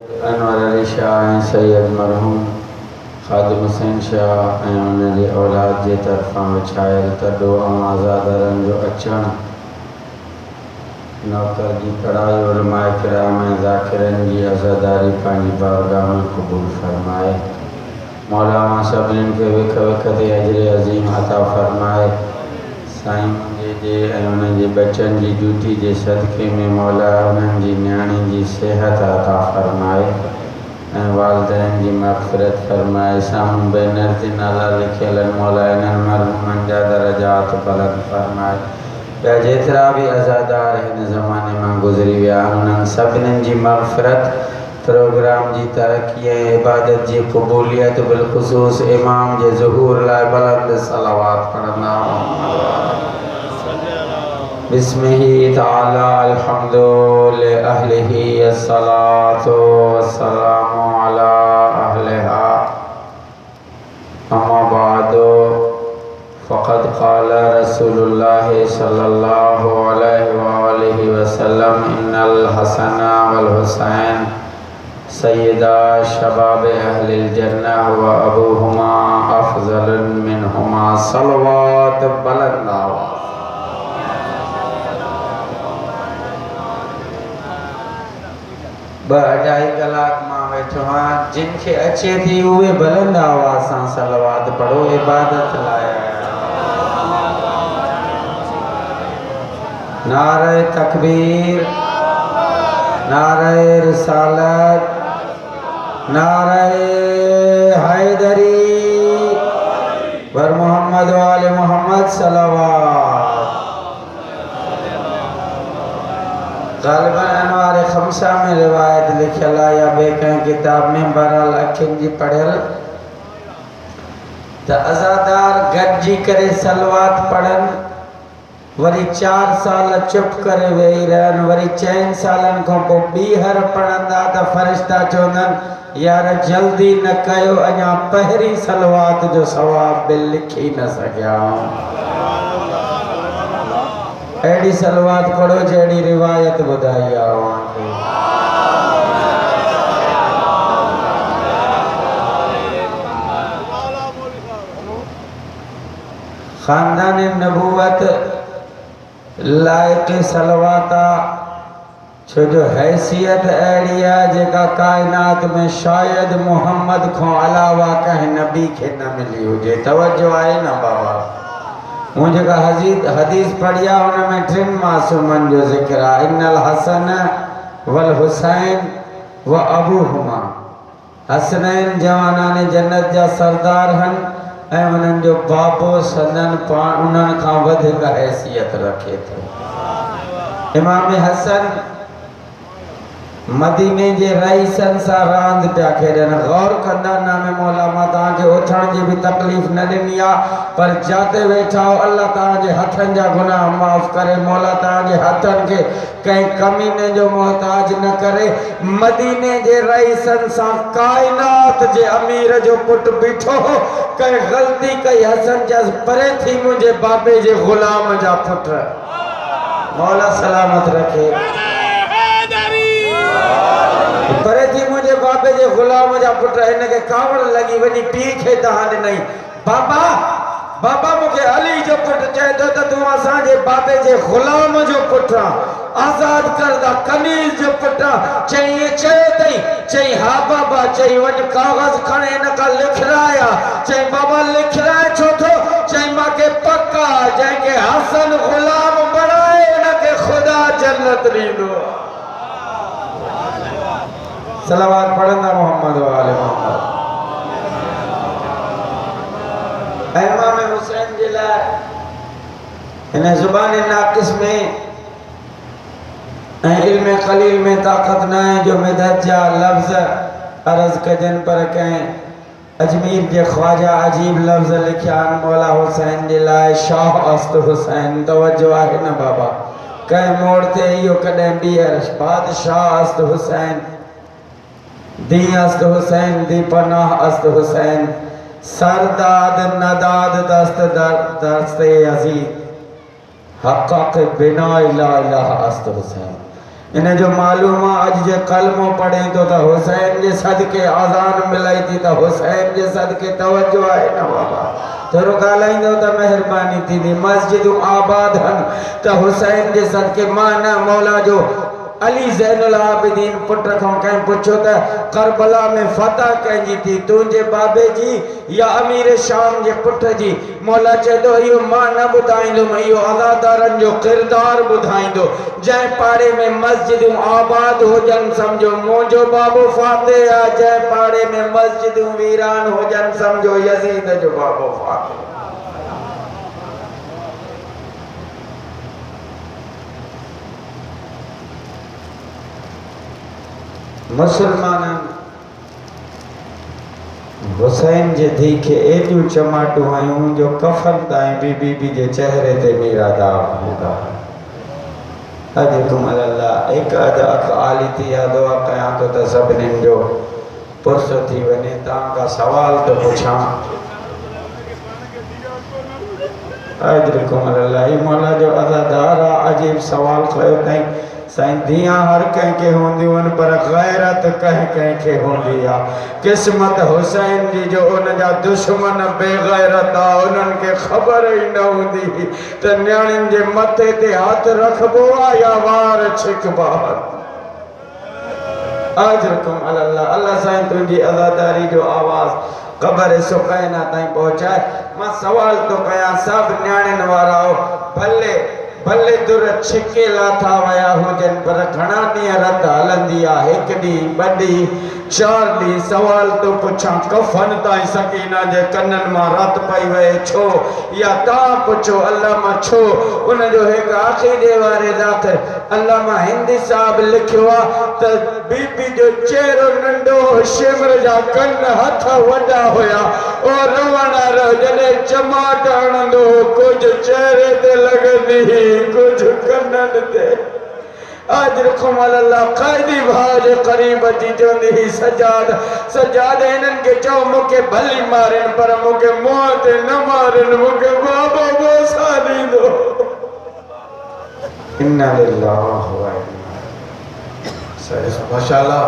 अनवर अली शाह सैयद मरहूम खादिम हुसैन शाह ऐं उन जी औलाद जे तरफ़ां विछायल तॾो ऐं आज़ादरनि जो अचणु नौकर जी पढ़ाई उलमाए किराम ऐं ज़ाकिरनि जी अज़ादारी पंहिंजी बारगाह में क़बूल फरमाए। मौला मां सभिनीनि खे विख विख ते अजर अज़ीम अता फरमाए। साईं मुंहिंजे ऐं उन्हनि जे बचनि जी ड्यूटी जे सदक़े में मौला उन्हनि जी नियाणी जी सिहत अता फरमाए ऐं वालिदैन जी मग़फ़िरत फरमाए। साम्हूं बैनर ते नाला लिखियल आहिनि, मौला इन्हनि मरहूमनि जा दरजात बुलंद फरमाए। ॿिया जेतिरा बि अज़ादार हिन ज़माने मां गुज़री विया आहिनि उन्हनि सभिनीनि जी मग़फ़िरत, प्रोग्राम जी तरक़ी ऐं इबादत जी क़बूलियत, बिलख़ुसूस इमाम जे ज़ुहूर लाइ बुलंद सलावात पढ़ंदा। बिस्मिही ताला अल्हम्दु लि अहलिही अस्सलातु वस्सलामु अला अहलिहा अम्मा बादु फ़क़द क़ाल रसूलुल्लाह सल्लल्लाहु अलैहि वसल्लम इन्नल हसन वल हुसैन सय्यदा शबाब अहलिल जन्नह व अबूहुमा अफ़ज़ल मिनहुमा सलवात बुलंद आवाज़। ब अढाई कलाक मां वेठो आहियां, जिन खे अचे थी उहे बुलंद आवाज़ सां सलवात पढ़ो, इबादत लाइ। नारे तकबीर, नारे रिसालत, नारे हैदरी वर मोहम्मद वाले मोहम्मद सलवात। ग़ालिबन अनवार खमसा में रिवायत लिखियल आहे या ॿिए कंहिं किताब में, बहरहाल अखियुनि जी पढ़ियल, त अज़ादार गॾिजी करे सलवात पढ़नि, वरी 4 साल चुप करे वेही रहनि, वरी 4 सालनि खां पोइ ॿीहर पढ़ंदा त फ़रिश्ता चवंदनि यार जल्दी न कयो, अञा पहिरीं सलवात जो सवाब बि लिखी न सघिया। अहिड़ी सलवात पढ़ो जहिड़ी रिवायत ॿुधाई आहे। ख़ानदान नबूवत लाइक़ सलवात आहे, छो जो हैसियत अहिड़ी आहे जेका काइनात में शायदि मोहम्मद खां अलावा कंहिं नबी खे न मिली हुजे। तवज्जो आहे न बाबा? मूं जेका हदीस पढ़ी आहे हुन में 3 मासूमनि जो ज़िक्र आहे, इन्नल हसन वल हुसैन व अबूहुमा। हसनैन जवानाने जन्नत जा सरदार आहिनि ऐं उन्हनि जो बाबो सदन पाण उन्हनि खां वधीक हैसियत रखे थो। इमाम हसन मदीने जे रईसनि सां रांदि पिया खेॾनि। गौर कंदा नामे मौला मां तव्हांखे उथण जी बि तकलीफ़ न ॾिनी आहे, पर जाते वेठा हो अल्लाह तव्हांजे हथनि जा गुनाह माफ़ करे, मौला तव्हांजे हथनि खे कंहिं कमीने जो मोहताज न करे। मदीने जे रईसनि सां काइनात जे अमीर जो पुटु बीठो हो, कंहिं ग़लती कई, हसन चयसि परे थी मुंहिंजे बाबे जे ग़ुलाम जा पुट, मौला सलामत रखे। परे थी मुंहिंजे बाबे जे ग़ुलाम जा पुट, हिनखे कावड़ लॻी वञी पीउ खे तव्हां ॾिनई, बाबा बाबा मूंखे अली जो पुटु चए थो त तूं असांजे बाबे जे ग़ुलाम जो पुटु आहे, आज़ाद करदा कनीज़ जो पुटु आहे। चई ईअं चयो अथई? चई हा बाबा। चई वञ कागज़ खणे हिन खां लिखराया। चई बाबा लिखराए छो थो? चई मूंखे पक आहे जंहिंखे हसन ग़ुलाम बणाए हुनखे ख़ुदा जन्नत ॾींदो। सलावात पढ़ंदा मोहम्मद वाले मोहम्मद। इमाम हुसैन जे लाइ हिन ज़ुबान नाक़िस में ऐं इल्म क़लील में ताक़त न आहे जो मिदत जा लफ़्ज़ अर्ज़ कजनि, पर कंहिं अजमेर जे ख्वाजा अजीब लफ़्ज़ लिखिया आहिनि मौला हुसैन जे लाइ, शाह अस्त हुसैन। तवज्जो आहे न बाबा? कंहिं मोड़ ते इहो कॾहिं ॿीहर बादशाह अस्त हुसैन, दी अस्त हुसैन, दी पनाह अस्त हुसैन, सरदाद नदाद दस्त दस्त अजीज हक़ बिना इला इलाह अस्त हुसैन। इन जो मालूम अज जे कलमो पढ़े तो हुसैन जे सदके आज़ान मिलाई थी तो हुसैन जे सदके तवज्जो है न बाबा थोरो ॻाल्हाईंदो त महिरबानी थींदी मस्जिदूं आबाद हन त हुसैन जे सदके मां न मौला जो अली ज़ैनुल आबिदीन पुट खां कंहिं पुछो त करबला में फतह कंहिंजी थी तुंहिंजे बाबे जी या अमीर शाम जे पुट जी मौला चए थो इहो मां न ॿुधाईंदुमि इहो अज़ादारनि जो किरदार ॿुधाईंदो जंहिं पाड़े में मस्जिदूं आबाद हुजनि सम्झो मुंहिंजो बाबो फातेह आहे जंहिं पाड़े में मस्जिदूं वीरान हुजनि सम्झो यज़ीद जो बाबो फातेह मुसलमान हुसैन जे धी खे एॾियूं चमाटूं आयूं जो कफन ताईं बीबी जे चेहरे ते मेरा दाग हूंदा अॼु अल्लाह हिकु अधु अखि आली थी या दुआ कयां थो त सभिनीनि जो पुरस थी वञे तव्हां खां सवाल थो पुछां अॼु अल्लाह मौला जो अज़ादार आहे अजीब सवाल कयो अथई साईं दियां हर कंहिंखे हूंदियूं आहिनि पर गैरत कंहिंखे हूंदी आहे क़िस्मत हुसैन जी जो उन जा दुश्मन बेगैरत आहे उन्हनि खे ख़बर ई न हूंदी त नियाणियुनि जे मथे ते हथ रखबो आहे या वार छिकबा अजरकुम अल्लाह अल्लाह साईं तुंहिंजी अज़ादारी जो आवाज़ क़बर सुकैना ताईं पहुचाए मां सवाल थो कयां सभु नियाणियुनि वारा भले भले दुर छिके लाथा वया हुजनि पर घणा ॾींहं रत हलंदी आहे हिकु ॾींहुं ॿ ॾींहं 4 ॾींहं सवाल तो पुछां कफन ताईं सकीना जे कननि मां रत पई वहे छो या तव्हां पुछो अल्लामा छो उन जो हिकु आख़िरी वारे ज़ातिर अल्लामा हिंदी साहब लिखियो आहे त बीबी जो चेहरो नंढो शिमर जा कन हथ वॾा हुया और रवण जॾहिं चमाट हणंदो कुझु चेहरे ते लॻंदी कुछ कन्नन ते आज रखम अल्लाह क़ायदी भाज करीब अची चवंदी ही सजाद इन्हनि खे चओ मूंखे भली मारनि पर मूंखे मुंहं ते न मारनि मूंखे बाबा बोसा ॾींदो इन्ना लिल्लाहि व इन्ना इलैहि राजिऊन माशाअल्लाह।